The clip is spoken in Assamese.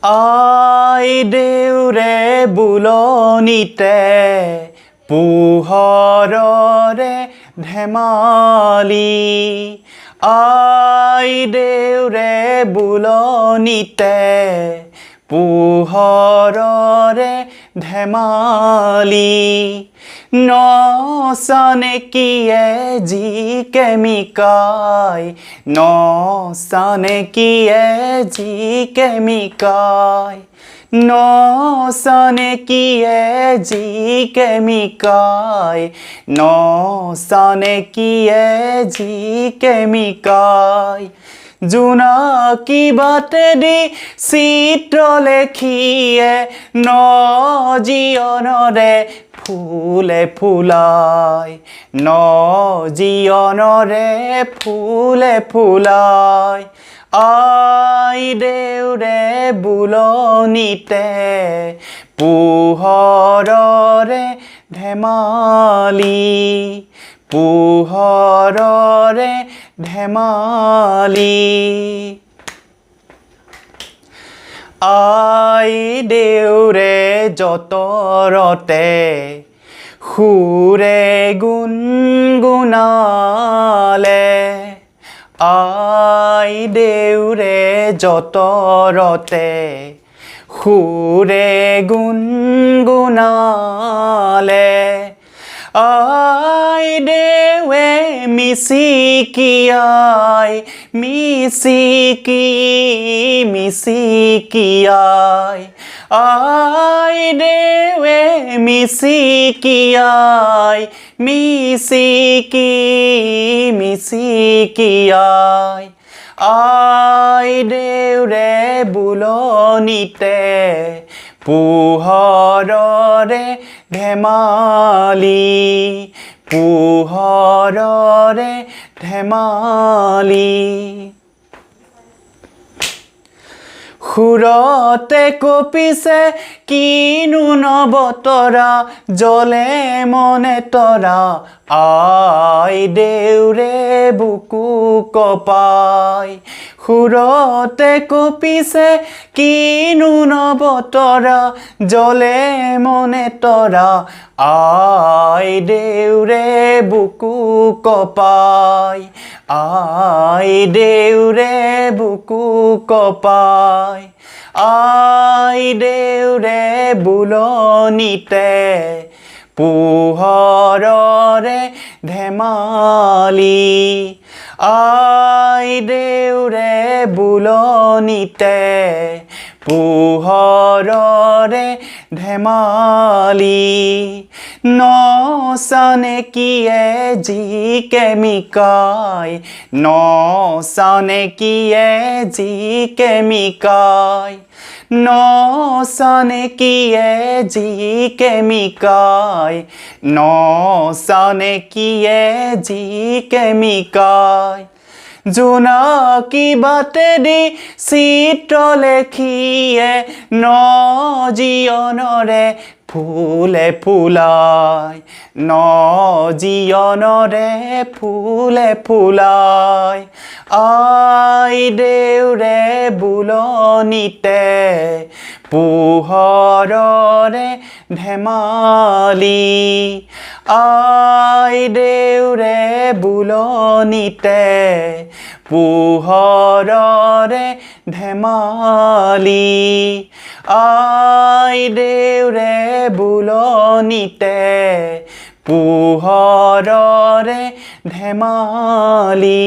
আই দেউৰে বুলনিতে পোহৰৰে ধেমালি আই দেউৰে বুলনিতে পোহৰৰে ধেমালি নচানে কিয়ে যি কেমিকাই নচানে কিয়ে যি কেমিকাই নচানে কিয়ে যি কেমিকাই নচানে কিয়ে যি কেমিকাই জোনাকী বাটেদি চিত্ৰ লেখিয়ে নজিয়নৰে ফুলে ফুলাই নজিয়নৰে ফুলে ফুলাই আই দেউৰে বুলনিতে পোহৰৰে ধেমালি পোহৰৰে ধেমালি আই দেউৰে যতৰতে সুৰে গুণগুণালে আই দেউৰে যতৰতে সুৰে গুণগুণালে আই দেৱে মিচিকিয়াই মিচিকিয়াই আই দেৱে মিচিকিয়াই মিচিকিয়াই আই দেউৰে বুলনিতে পোহৰৰে ধেমালি পোহৰৰে ধেমালি সুৰতে কঁপিছে কিনো নবতৰা জ্বলে মনে তৰা আই দেউৰে বুকু কপাই সুৰতে কঁপিছে কিনো নবতৰা জ্বলে মনে তৰা আই দেউৰে বুকু কপাই আই দেউৰে বুকু কপাই আই দেউৰে বুলনিতে পোহৰৰে ধেমালি আই দেউৰে বুলনিতে পোহৰৰে ধেমালি নচানে কিয়ে যি কেমিকাই নচানে কিয়ে যি কেমিকাই নচানে কিয়ে যি কেমিকাই নচানে কিয়ে যি কেমিকাই জোনাকী বাটেদি চিত্ৰ লেখিয়ে নজিয়নৰে ফুলে ফুলাই নজিয়নৰে ফুলে ফুলাই আই দেউৰে বুলনিতে পোহৰৰে ধেমালি আই দেউৰে বুলনিতে পোহৰৰে ধেমালি আই দেউৰে বুলনিতে পোহৰৰে ধেমালি।